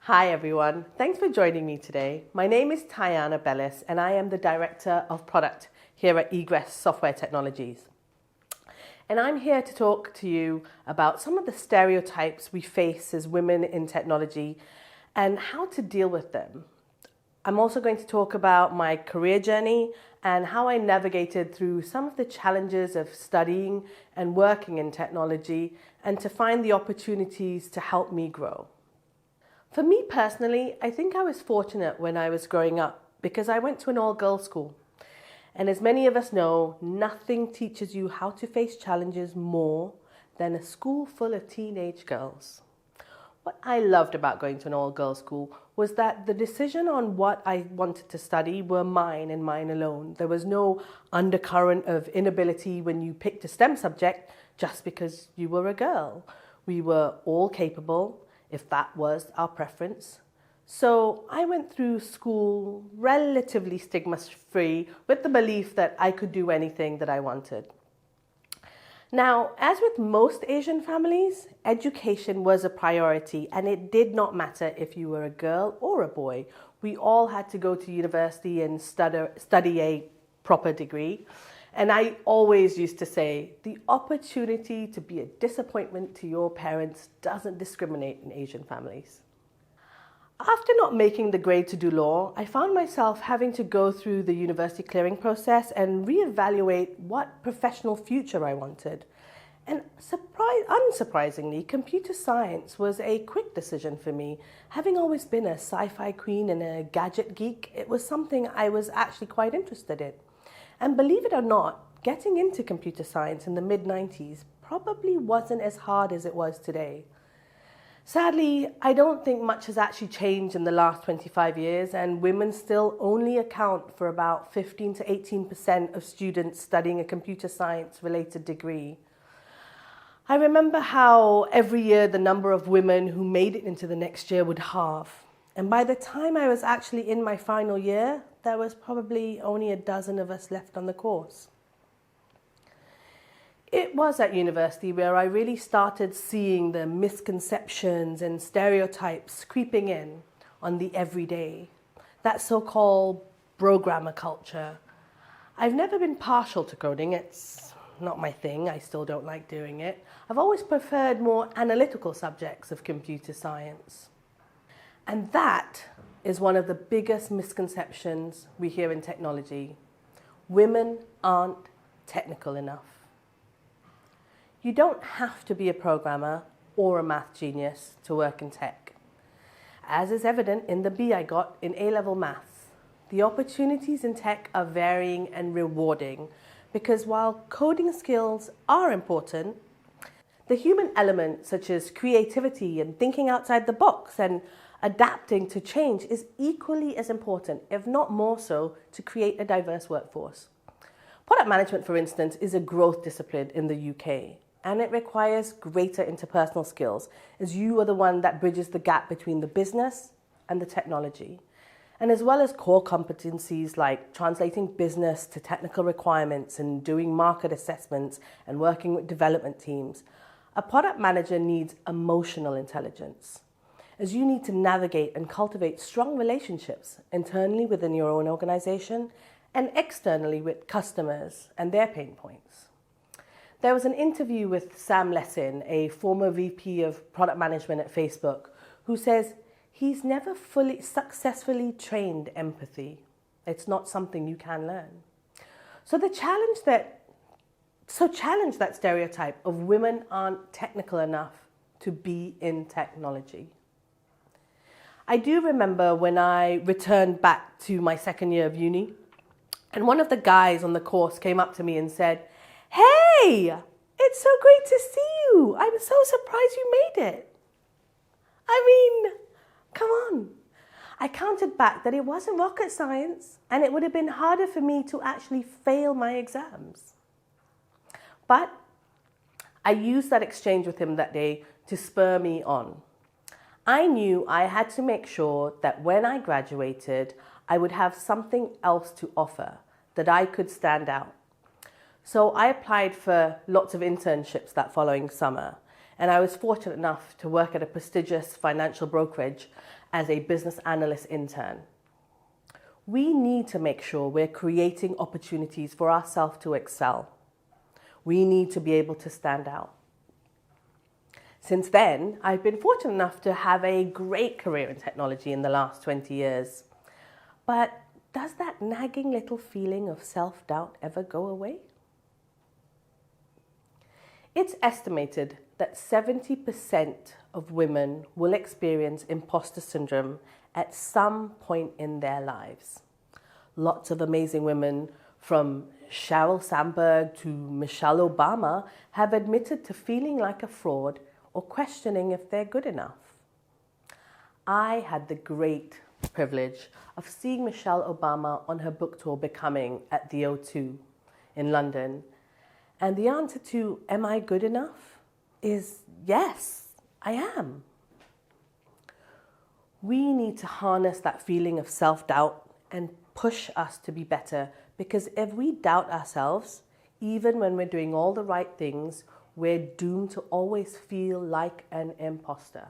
Hi everyone, thanks for joining me today. My name is Tayana Bellis and I am the Director of Product here at Egress Software Technologies. And I'm here to talk to you about some of the stereotypes we face as women in technology and how to deal with them. I'm also going to talk about my career journey and how I navigated through some of the challenges of studying and working in technology and to find the opportunities to help me grow. For me personally, I think I was fortunate when I was growing up because I went to an all-girls school. And as many of us know, nothing teaches you how to face challenges more than a school full of teenage girls. What I loved about going to an all-girls school was that the decision on what I wanted to study were mine and mine alone. There was no undercurrent of inability when you picked a STEM subject just because you were a girl. We were all capable, if that was our preference. So I went through school relatively stigma-free with the belief that I could do anything that I wanted. Now, as with most Asian families, education was a priority and it did not matter if you were a girl or a boy. We all had to go to university and study a proper degree. And I always used to say, the opportunity to be a disappointment to your parents doesn't discriminate in Asian families. After not making the grade to do law, I found myself having to go through the university clearing process and reevaluate what professional future I wanted. And unsurprisingly, computer science was a quick decision for me. Having always been a sci-fi queen and a gadget geek, it was something I was actually quite interested in. And believe it or not, getting into computer science in the mid-90s probably wasn't as hard as it was today. Sadly, I don't think much has actually changed in the last 25 years, and women still only account for about 15 to 18% of students studying a computer science-related degree. I remember how every year the number of women who made it into the next year would halve. And by the time I was actually in my final year, there was probably only a dozen of us left on the course. It was at university where I really started seeing the misconceptions and stereotypes creeping in on the everyday, that so-called programmer culture. I've never been partial to coding, it's not my thing, I still don't like doing it. I've always preferred more analytical subjects of computer science. And that is one of the biggest misconceptions we hear in technology. Women aren't technical enough. You don't have to be a programmer or a math genius to work in tech. As is evident in the B I got in A-level maths, the opportunities in tech are varying and rewarding because while coding skills are important, the human element such as creativity and thinking outside the box and adapting to change is equally as important, if not more so, to create a diverse workforce. Product management, for instance, is a growth discipline in the UK, and it requires greater interpersonal skills, as you are the one that bridges the gap between the business and the technology. And as well as core competencies like translating business to technical requirements and doing market assessments and working with development teams, a product manager needs emotional intelligence, as you need to navigate and cultivate strong relationships internally within your own organization and externally with customers and their pain points. There was an interview with Sam Lessin, a former VP of product management at Facebook, who says he's never fully successfully trained empathy. It's not something you can learn. So challenge that stereotype of women aren't technical enough to be in technology. I do remember when I returned back to my second year of uni, and one of the guys on the course came up to me and said, "Hey, it's so great to see you. I'm so surprised you made it." I mean, come on. I counted back that it wasn't rocket science, and it would have been harder for me to actually fail my exams. But I used that exchange with him that day to spur me on. I knew I had to make sure that when I graduated, I would have something else to offer, that I could stand out. So I applied for lots of internships that following summer, and I was fortunate enough to work at a prestigious financial brokerage as a business analyst intern. We need to make sure we're creating opportunities for ourselves to excel. We need to be able to stand out. Since then, I've been fortunate enough to have a great career in technology in the last 20 years. But does that nagging little feeling of self-doubt ever go away? It's estimated that 70% of women will experience imposter syndrome at some point in their lives. Lots of amazing women, from Sheryl Sandberg to Michelle Obama, have admitted to feeling like a fraud or questioning if they're good enough. I had the great privilege of seeing Michelle Obama on her book tour Becoming at the O2 in London. And the answer to, am I good enough, is yes, I am. We need to harness that feeling of self-doubt and push us to be better, because if we doubt ourselves, even when we're doing all the right things, we're doomed to always feel like an imposter.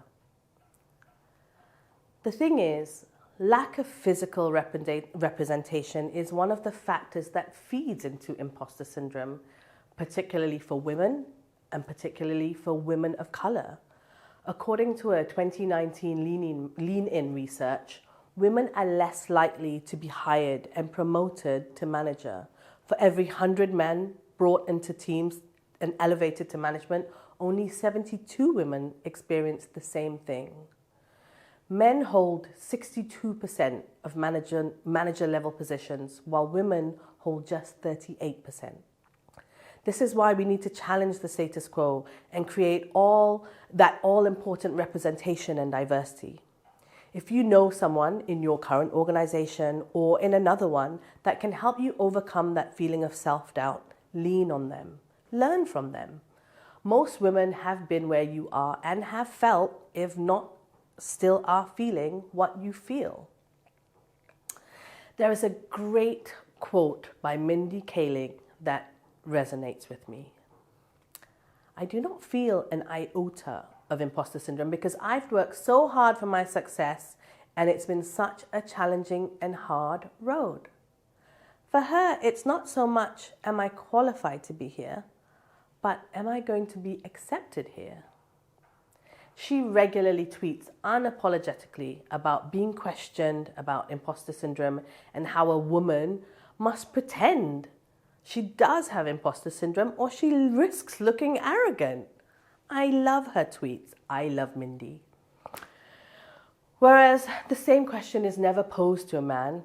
The thing is, lack of physical representation is one of the factors that feeds into imposter syndrome, particularly for women and particularly for women of color. According to a 2019 Lean-In research, women are less likely to be hired and promoted to manager. For every 100 men brought into teams and elevated to management, only 72 women experience the same thing. Men hold 62% of manager level positions, while women hold just 38%. This is why we need to challenge the status quo and create all-important representation and diversity. If you know someone in your current organization or in another one that can help you overcome that feeling of self-doubt, lean on them, learn from them. Most women have been where you are and have felt, if not still are feeling, what you feel. There is a great quote by Mindy Kaling that resonates with me. I do not feel an iota of imposter syndrome because I've worked so hard for my success, and it's been such a challenging and hard road. For her, it's not so much, am I qualified to be here, but am I going to be accepted here? She regularly tweets unapologetically about being questioned about imposter syndrome and how a woman must pretend she does have imposter syndrome or she risks looking arrogant. I love her tweets. I love Mindy. Whereas the same question is never posed to a man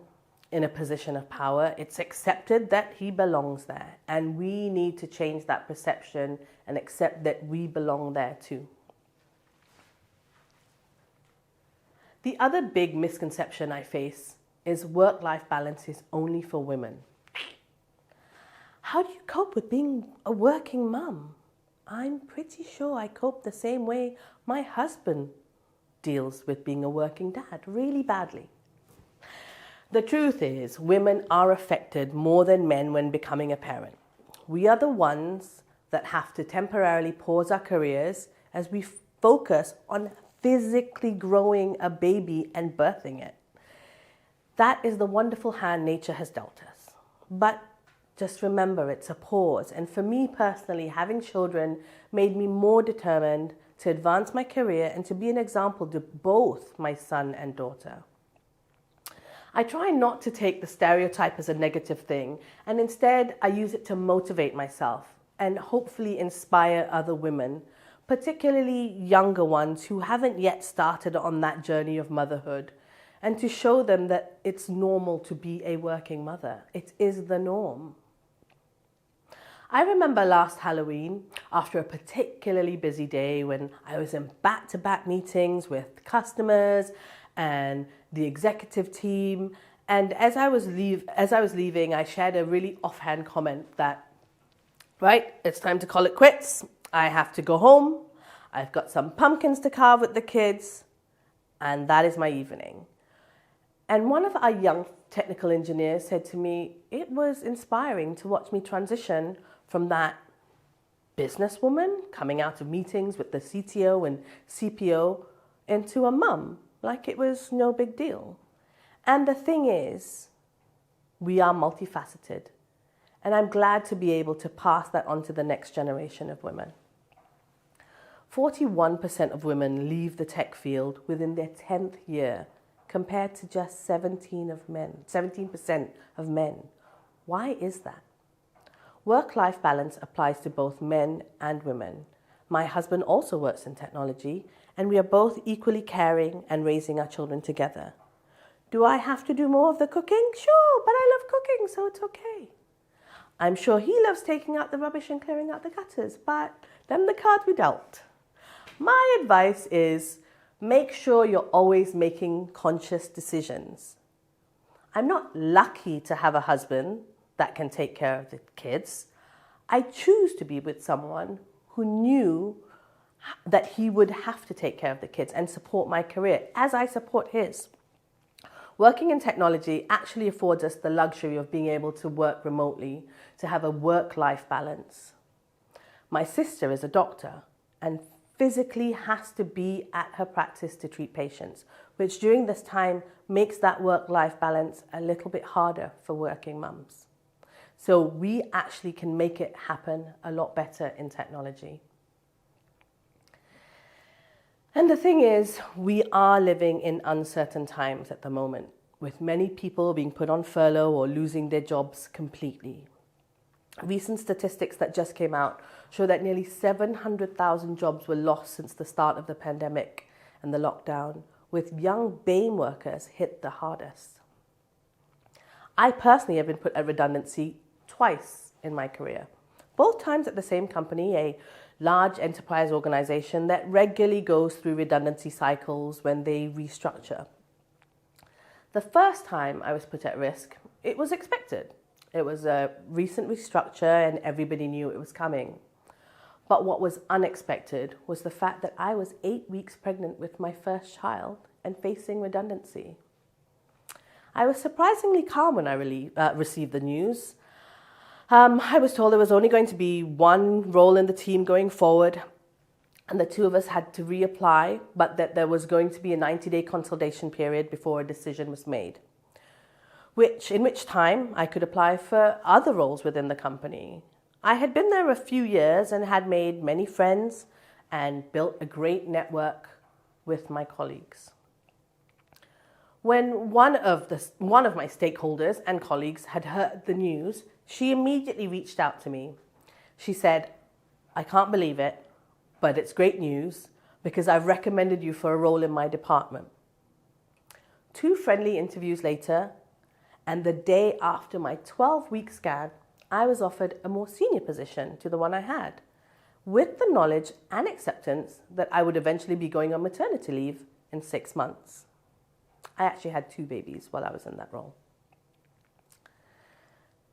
in a position of power. It's accepted that he belongs there, and we need to change that perception and accept that we belong there too. The other big misconception I face is work-life balance is only for women. How do you cope with being a working mum? I'm pretty sure I cope the same way my husband deals with being a working dad, really badly. The truth is, women are affected more than men when becoming a parent. We are the ones that have to temporarily pause our careers as we focus on physically growing a baby and birthing it. That is the wonderful hand nature has dealt us. But just remember, it's a pause. And for me personally, having children made me more determined to advance my career and to be an example to both my son and daughter. I try not to take the stereotype as a negative thing, and instead I use it to motivate myself and hopefully inspire other women, particularly younger ones who haven't yet started on that journey of motherhood, and to show them that it's normal to be a working mother. It is the norm. I remember last Halloween, after a particularly busy day when I was in back-to-back meetings with customers and the executive team, and as I was leaving, I shared a really offhand comment that, right, it's time to call it quits. I have to go home. I've got some pumpkins to carve with the kids, and that is my evening. And one of our young technical engineers said to me, it was inspiring to watch me transition from that businesswoman coming out of meetings with the CTO and CPO into a mum like it was no big deal. And the thing is, we are multifaceted. And I'm glad to be able to pass that on to the next generation of women. 41% of women leave the tech field within their 10th year, compared to just 17% of men. Why is that? Work-life balance applies to both men and women. My husband also works in technology, and we are both equally caring and raising our children together. Do I have to do more of the cooking? Sure, but I love cooking, so it's okay. I'm sure he loves taking out the rubbish and clearing out the gutters, but them the cards we dealt. My advice is make sure you're always making conscious decisions. I'm not lucky to have a husband that can take care of the kids. I choose to be with someone who knew that he would have to take care of the kids and support my career as I support his. Working in technology actually affords us the luxury of being able to work remotely, to have a work-life balance. My sister is a doctor and physically has to be at her practice to treat patients, which during this time makes that work-life balance a little bit harder for working mums. So we actually can make it happen a lot better in technology. And the thing is, we are living in uncertain times at the moment, with many people being put on furlough or losing their jobs completely. Recent statistics that just came out show that nearly 700,000 jobs were lost since the start of the pandemic and the lockdown, with young BAME workers hit the hardest. I personally have been put at redundancy twice in my career, both times at the same company, a large enterprise organization that regularly goes through redundancy cycles when they restructure. The first time I was put at risk, it was expected. It was a recent restructure and everybody knew it was coming. But what was unexpected was the fact that I was 8 weeks pregnant with my first child and facing redundancy. I was surprisingly calm when I received the news. I was told there was only going to be one role in the team going forward, and the two of us had to reapply, but that there was going to be a 90-day consultation period before a decision was made, in which time I could apply for other roles within the company. I had been there a few years and had made many friends and built a great network with my colleagues. When one of my stakeholders and colleagues had heard the news, she immediately reached out to me. She said, "I can't believe it, but it's great news because I've recommended you for a role in my department." 2 friendly interviews later, and the day after my 12-week scan, I was offered a more senior position to the one I had, with the knowledge and acceptance that I would eventually be going on maternity leave in 6 months. I actually had 2 babies while I was in that role.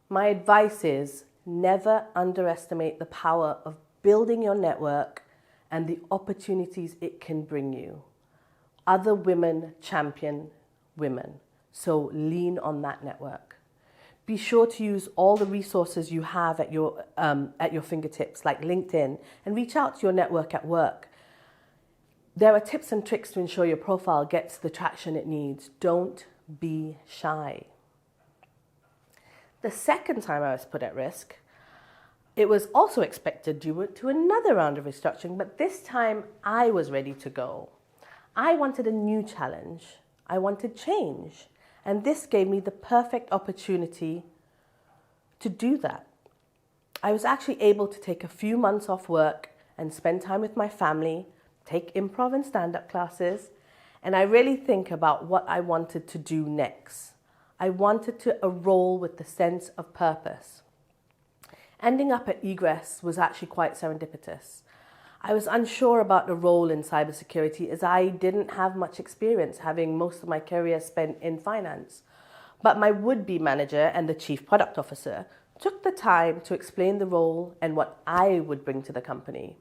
My advice is never underestimate the power of building your network and the opportunities it can bring you. Other women champion women, so lean on that network. Be sure to use all the resources you have at your fingertips, like LinkedIn, and reach out to your network at work. There are tips and tricks to ensure your profile gets the traction it needs. Don't be shy. The second time I was put at risk, it was also expected due to another round of restructuring, but this time I was ready to go. I wanted a new challenge. I wanted change. And this gave me the perfect opportunity to do that. I was actually able to take a few months off work and spend time with my family, take improv and stand-up classes, and I really think about what I wanted to do next. I wanted a role with the sense of purpose. Ending up at Egress was actually quite serendipitous. I was unsure about the role in cybersecurity as I didn't have much experience, having most of my career spent in finance. But my would-be manager and the chief product officer took the time to explain the role and what I would bring to the company.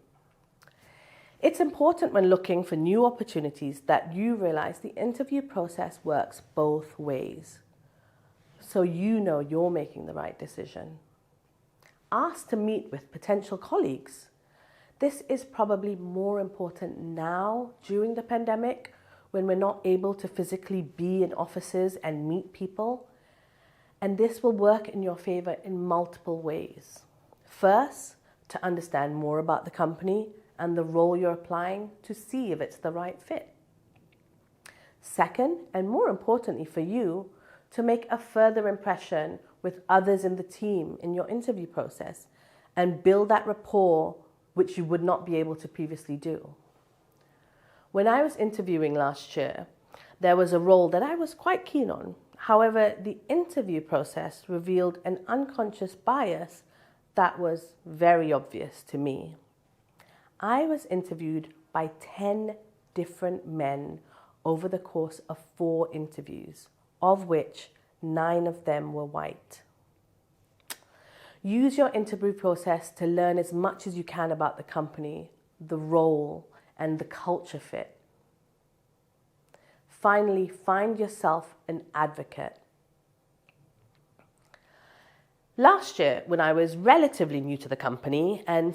It's important when looking for new opportunities that you realize the interview process works both ways, so you know you're making the right decision. Ask to meet with potential colleagues. This is probably more important now during the pandemic when we're not able to physically be in offices and meet people. And this will work in your favor in multiple ways. First, to understand more about the company and the role you're applying to see if it's the right fit. Second, and more importantly for you, to make a further impression with others in the team in your interview process and build that rapport which you would not be able to previously do. When I was interviewing last year, there was a role that I was quite keen on. However, the interview process revealed an unconscious bias that was very obvious to me. I was interviewed by 10 different men over the course of 4 interviews, of which 9 of them were white. Use your interview process to learn as much as you can about the company, the role, and the culture fit. Finally, find yourself an advocate. Last year, when I was relatively new to the company and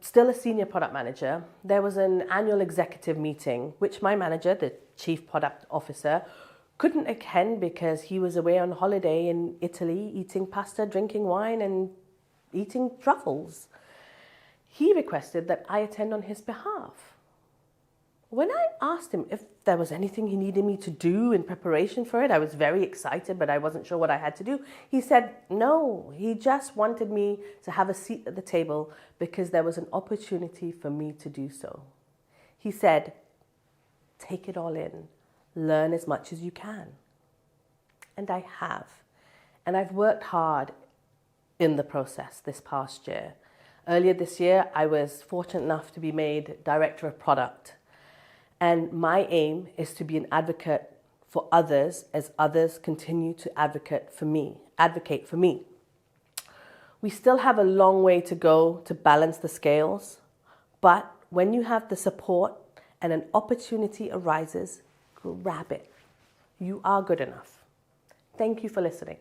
still a senior product manager, there was an annual executive meeting, which my manager, the chief product officer, couldn't attend because he was away on holiday in Italy, eating pasta, drinking wine, and eating truffles. He requested that I attend on his behalf. When I asked him if there was anything he needed me to do in preparation for it, I was very excited, but I wasn't sure what I had to do. He said no, he just wanted me to have a seat at the table because there was an opportunity for me to do so. He said, take it all in, learn as much as you can. And I have. And I've worked hard in the process this past year. Earlier this year, I was fortunate enough to be made Director of Product. And my aim is to be an advocate for others as others continue to advocate for me. We still have a long way to go to balance the scales, but when you have the support and an opportunity arises, grab it. You are good enough. Thank you for listening.